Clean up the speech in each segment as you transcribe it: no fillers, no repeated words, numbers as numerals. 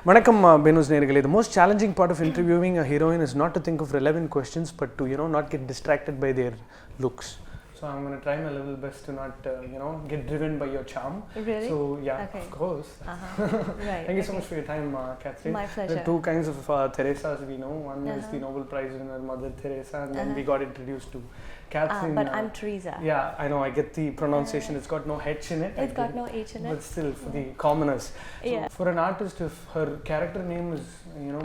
Vanakkam Behindwoods நேயர்களே, the most challenging part of interviewing a heroine is not to think of relevant questions, but to not get distracted by their looks. So I'm going to try my level best to not get driven by your charm. Really? So yeah, okay. Of course. Right. Thank you so much for your time, Catherine. My pleasure. There are two kinds of Teresas we know. One is the Nobel Prize winner Mother Teresa, and then we got introduced to Catherine. But I'm Tresa. Yeah, I know. I get the pronunciation. It's got no H in it. It's got no H in it. But still, for the commoners. Yeah. So for an artist, if her character name is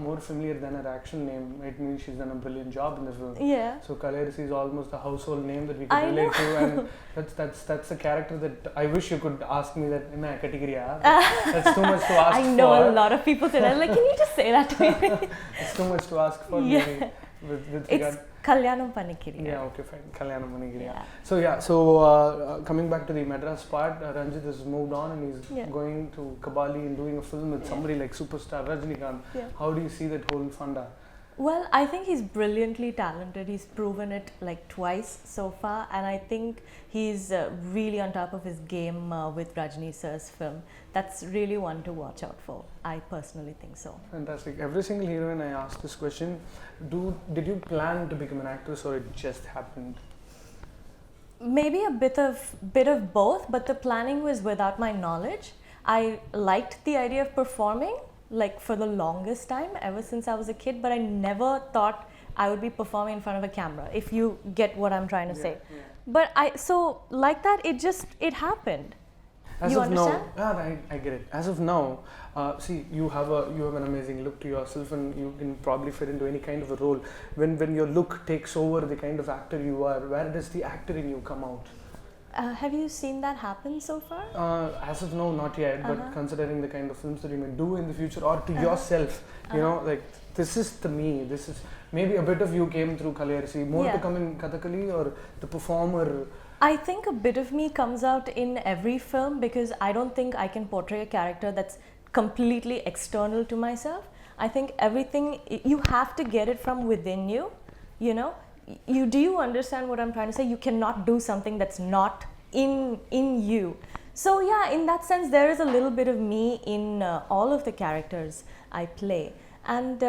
more familiar than her action name, it means she's done a brilliant job in the film. Yeah. So Kalerisi is almost a household name that we can relate to, and that's a character that I wish you could ask me that in a category. That's too much to ask for. I know a lot of people say that. Like, can you just say that to me? It's too much to ask for. Yeah. Maybe, with it's Kalyanam Panikiriya. Yeah, okay, fine. Kalyanam Panikiriya. Yeah. So coming back to the Madras part, Ranjith has moved on and he's going to Kabali and doing a film with somebody like superstar Rajinikanth. Yeah. How do you see that whole funda? Well, I think he's brilliantly talented. He's proven it like twice so far, and I think he's really on top of his game with Rajni sir's film. That's really one to watch out for. I personally think so. Fantastic. Every single heroine I asked this question, did you plan to become an actress or it just happened? Maybe a bit of both, but the planning was without my knowledge. I liked the idea of performing, like for the longest time, ever since I was a kid, but I never thought I would be performing in front of a camera, if you get what I'm trying to say. Yeah. But like that, it happened. As you of understand? Now, I get it. As of now, see, you have an amazing look to yourself, and you can probably fit into any kind of a role. When your look takes over the kind of actor you are, where does the actor in you come out? Have you seen that happen so far? As of now, not yet. But considering the kind of films that you may do in the future, or to yourself, like this is the me. This is maybe a bit of you came through Kalyarisi. More to come in Kathakali, or the performer. I think a bit of me comes out in every film, because I don't think I can portray a character that's completely external to myself. I think everything, you have to get it from within you, Do you understand what I'm trying to say? You cannot do something that's not in you. So yeah, in that sense, there is a little bit of me in all of the characters I play, and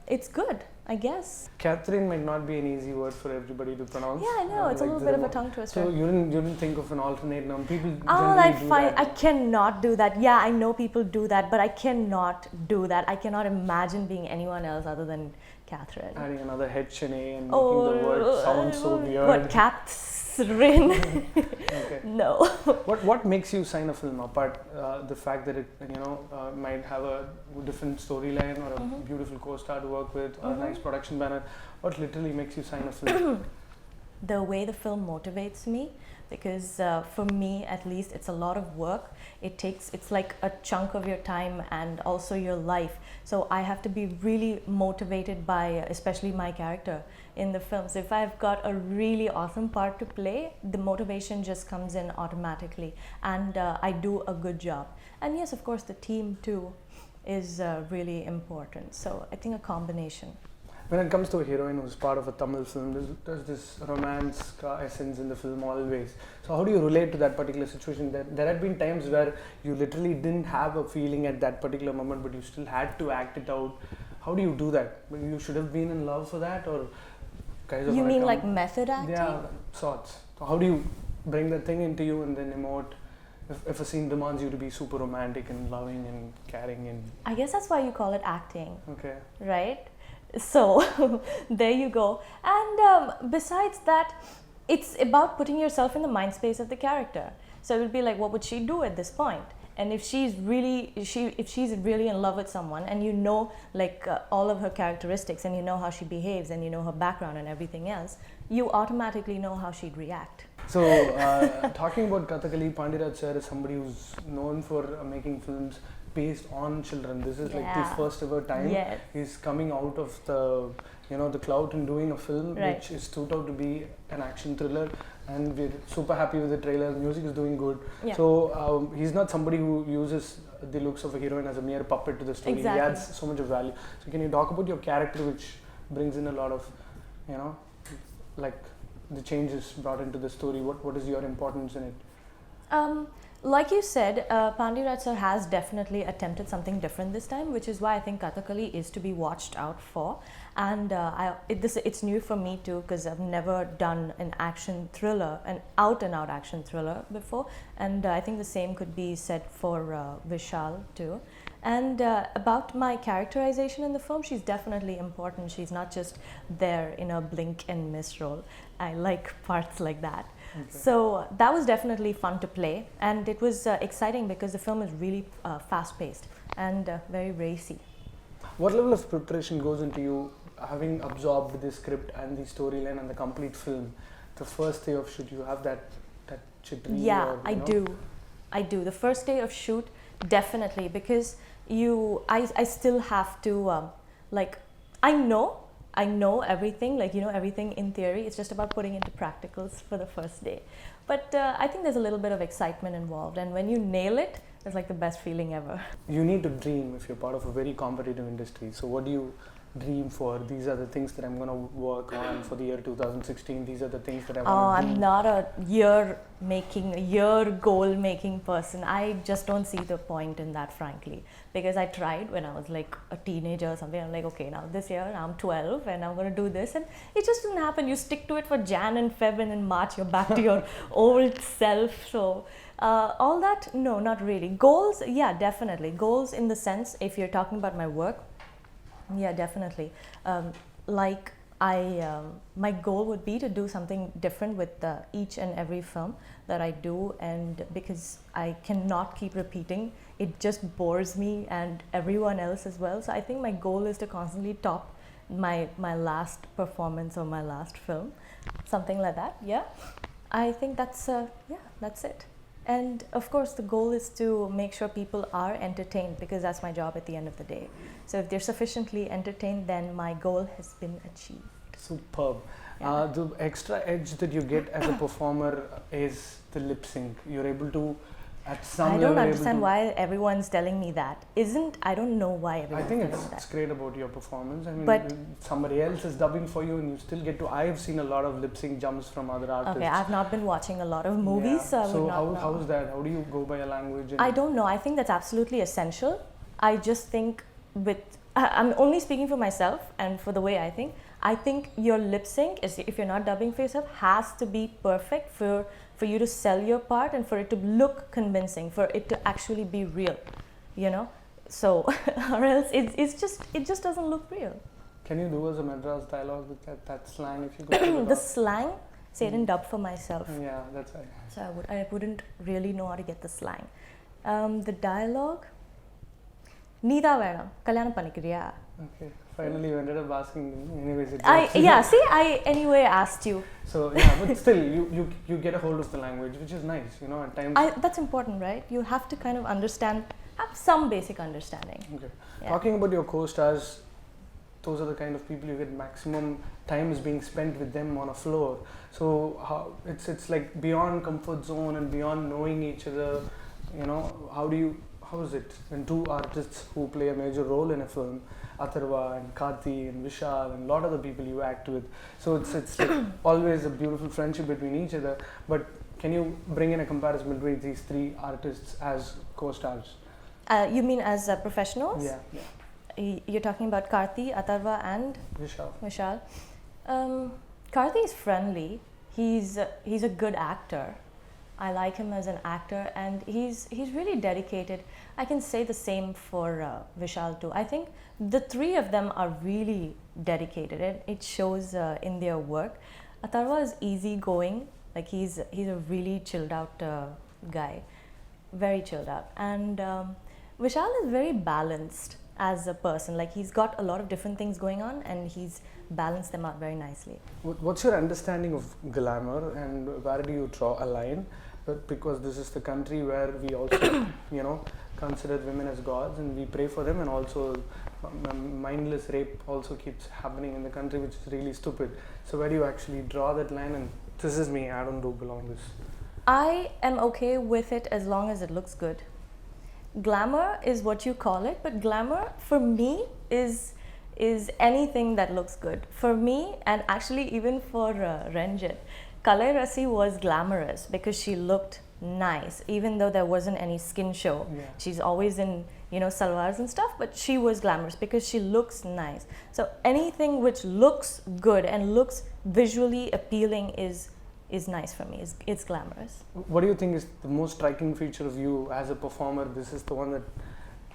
it's good, I guess. Catherine might not be an easy word for everybody to pronounce. Yeah, I know, it's a little bit of a tongue twister. So you didn't think of an alternate name? People that's fine. I cannot do that. Yeah, I know people do that, but I cannot do that. I cannot imagine being anyone else other than Catherine. Adding another H and A and making the word sound so weird. What, Catherine? Okay. No. What makes you sign a film apart the fact that it might have a different storyline or a beautiful co-star to work with or a nice production banner? What literally makes you sign a film? The way the film motivates me, because for me at least, it's a lot of work. It's like a chunk of your time and also your life. So I have to be really motivated by especially my character in the film. So if I've got a really awesome part to play, the motivation just comes in automatically, and I do a good job. And yes, of course, the team too is really important. So I think a combination. When it comes to a heroine who's part of a Tamil film, there's this romance essence in the film always. So how do you relate to that particular situation? There had been times where you literally didn't have a feeling at that particular moment, but you still had to act it out. How do you do that? You should have been in love for that, or guys? You mean like method acting? Yeah, sorts. So how do you bring that thing into you and then emote? If a scene demands you to be super romantic and loving and caring and... I guess that's why you call it acting. Okay. Right? So there you go. And besides that, it's about putting yourself in the mind space of the character. So it would be like, what would she do at this point? And if she's really in love with someone, and all of her characteristics, and you know how she behaves, and you know her background and everything else, you automatically know how she'd react. So talking about Kathakali, Pandiraj sir is somebody who's known for making films based on children. This is like the first ever time he's coming out of the cloud and doing a film which is turned out to be an action thriller, and we're super happy with the trailer. The music is doing good. Yeah. So he's not somebody who uses the looks of a heroine as a mere puppet to the story. Exactly. He adds so much of value. So can you talk about your character, which brings in a lot of, like the changes brought into the story? What is your importance in it? Like you said, Pandiraj sir has definitely attempted something different this time, which is why I think Kathakali is to be watched out for. And it's new for me too, because I've never done an action thriller, an out and out action thriller before. And I think the same could be said for Vishal too. And about my characterization in the film, she's definitely important. She's not just there in a blink and miss role. I like parts like that. Okay. So that was definitely fun to play, and it was exciting because the film is really fast-paced and very racy. What level of preparation goes into you having absorbed the script and the storyline and the complete film? The first day of shoot, you have that jittery? Yeah, I do. The first day of shoot, definitely, because I still have to I know everything, everything in theory. It's just about putting into practicals for the first day. But I think there's a little bit of excitement involved, and when you nail it, it's like the best feeling ever. You need to dream if you're part of a very competitive industry. So what do you dream for? These are the things that I'm going to work on for the year 2016. These are the things that I want to do. I'm not a year goal making person. I just don't see the point in that, frankly, because I tried when I was like a teenager or something. I'm like, okay, now this year I'm 12 and I'm going to do this, and it just didn't happen. You stick to it for Jan and Feb, and in March you're back to your old self. So all that, no, not really. Goals, yeah, definitely. Goals in the sense, if you're talking about my work, yeah, definitely. My goal would be to do something different with each and every film that I do, and because I cannot keep repeating, it just bores me and everyone else as well. So I think my goal is to constantly top my last performance or my last film, something like that. Yeah, I think that's it. And of course, the goal is to make sure people are entertained, because that's my job at the end of the day. So if they're sufficiently entertained, then my goal has been achieved. Superb. Yeah. The extra edge that you get as a performer is the lip sync. You're able to, at some level, I don't understand why everyone's telling me that. I don't know why everyone's telling me that. I think it's great about your performance. I mean, but somebody else is dubbing for you and you still get to... I've seen a lot of lip sync jumps from other artists. Okay, I've not been watching a lot of movies, so I would not know. How is that? How do you go by a language? I don't know. I think that's absolutely essential. I just think I'm only speaking for myself and for the way I think. I think your lip sync, if you're not dubbing for yourself, has to be perfect for you to sell your part and for it to look convincing, for it to actually be real, So, or else it just doesn't look real. Can you do as a Madras dialogue with that slang if you go? The slang, say it in dub for myself. Yeah, that's right. So I wouldn't really know how to get the slang. The dialogue. Nida Vedam, Kalyanam Panikriya. Okay, finally you ended up asking me. Anyways, I anyway asked you. So yeah, but still you get a hold of the language, which is nice, at times. That's important, right? You have to kind of have some basic understanding. Okay. Yeah. Talking about your co-stars, those are the kind of people you get maximum time is being spent with them on a floor. So it's like beyond comfort zone and beyond knowing each other, how is it when two artists who play a major role in a film, Atharva and Karthi and Vishal and a lot of the people you act with, so it's like always a beautiful friendship between each other. But can you bring in a comparison between these three artists as co-stars? You mean as professionals? Yeah. You're talking about Karthi, Atharva and Vishal. Karthi is friendly. He's a good actor. I like him as an actor, and he's really dedicated. I can say the same for Vishal too. I think the three of them are really dedicated, and it shows in their work. Atharva is easygoing, like he's a really chilled out guy, very chilled out, and Vishal is very balanced as a person. Like he's got a lot of different things going on, and he's balanced them out very nicely. What's your understanding of glamour, and where do you draw a line? But because this is the country where we also, consider women as gods and we pray for them, and also mindless rape also keeps happening in the country, which is really stupid. So where do you actually draw that line? And this is me, I don't do belong this. I am okay with it as long as it looks good. Glamour is what you call it, but glamour for me is anything that looks good. For me, and actually even for Ranjith, Kalai Rasi was glamorous because she looked nice, even though there wasn't any skin show. Yeah. She's always in, you know, salwars and stuff, but she was glamorous because she looks nice. So anything which looks good and looks visually appealing is nice for me. It's glamorous. What do you think is the most striking feature of you as a performer? This is the one that,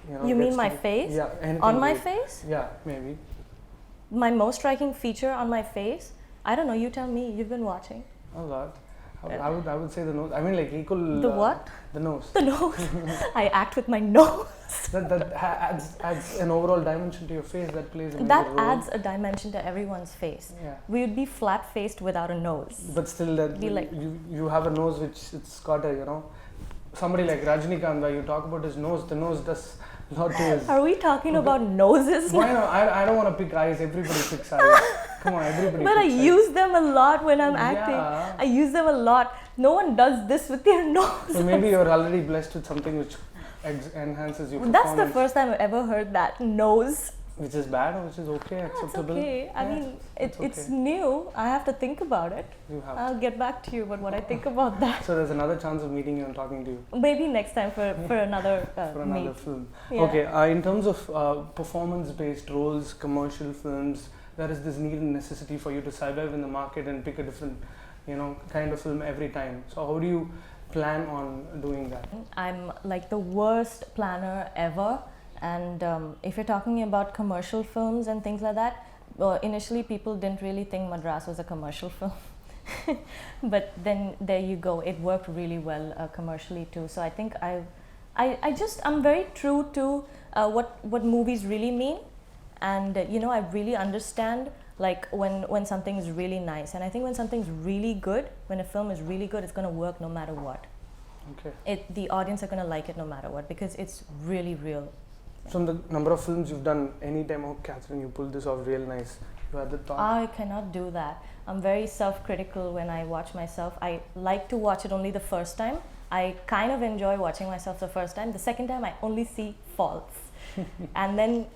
you know, You mean my face? Yeah. Anything On my great. face? Yeah, maybe. My most striking feature on my face? I don't know, you tell me. You've been watching. A lot. I would say the nose. I mean, like equal. The what? The nose. The nose. I act with my nose. That adds an overall dimension to your face. That plays a major That role. adds a dimension to everyone's face. Yeah. We would be flat-faced without a nose. But still, that Be like- you have a nose which it's got a, you know, somebody like Rajinikanth. Where you talk about his nose, the nose does a lot to his. Are we talking about noses Why now? not? I don't want to pick eyes. Everybody picks eyes. Come on, everybody. But I picks eyes. use them a lot when I'm acting. Yeah. I use them a lot. No one does this with their nose. So maybe you're already blessed with something which enhances your performance. That's the first time I've ever heard that. Nose. Which is bad or which is okay, That's acceptable? okay. I Yeah, mean, it's it's okay. new. I have to think about it. You have. I'll get back to you about what I think about that. So there's another chance of meeting you and talking to you Maybe next time for another for another meet. film. Yeah. Okay, in terms of performance-based roles, commercial films, there is this need and necessity for you to survive in the market and pick a different, you know, kind of film every time. So how do you plan on doing that? I'm like the worst planner ever. And if you're talking about commercial films and things like that, initially people didn't really think Madras was a commercial film. But then there you go, it worked really well commercially too. So I think I'm very true to what movies really mean. And you know, I really understand like when something is really nice. And I think when something's really good, when a film is really good, it's going to work no matter what. Okay. The audience are going to like it no matter what because it's really real. From the number of films you've done, anytime, oh Catherine, you pulled this off real nice. You had the thought. I cannot do that. I'm very self-critical when I watch myself. I like to watch it only the first time. I kind of enjoy watching myself the first time. The second time I only see faults. And then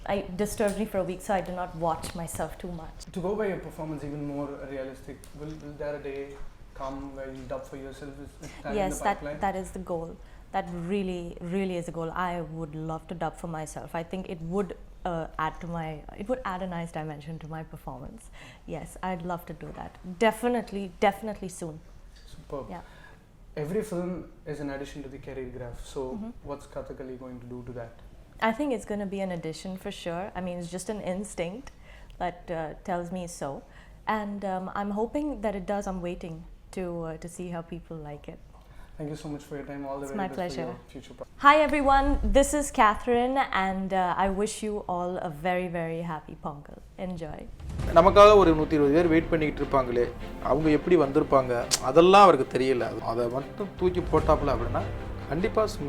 it disturbs me for a week, so I do not watch myself too much. To go by your performance even more realistic, will there a day come where you dub for yourself? Is that in Yes, the pipeline? that is the goal. That really, really is the goal. I would love to dub for myself. I think it would add a nice dimension to my performance. Yes, I'd love to do that. Definitely soon. Superb. Yeah. Every film is an addition to the career graph. So what's Kathakali going to do to that? I think it's going to be an addition for sure. I mean, it's just an instinct that tells me so. And I'm hoping that it does. I'm waiting to see how people like it. Thank you so much for your time. All the It's very my best pleasure. for your future projects. Hi everyone, this is Catherine and I wish you all a very, very happy Pongal. Enjoy. நமக்காக ஒரு 120 பேர் wait பண்ணிக்கிட்டு இருப்பாங்களே, அவங்க எப்படி வந்திருப்பாங்க, அதெல்லாம் அவருக்கு தெரியல. அதை மட்டும் தூக்கி போட்டாப்புல அப்படின்னா கண்டிப்பாக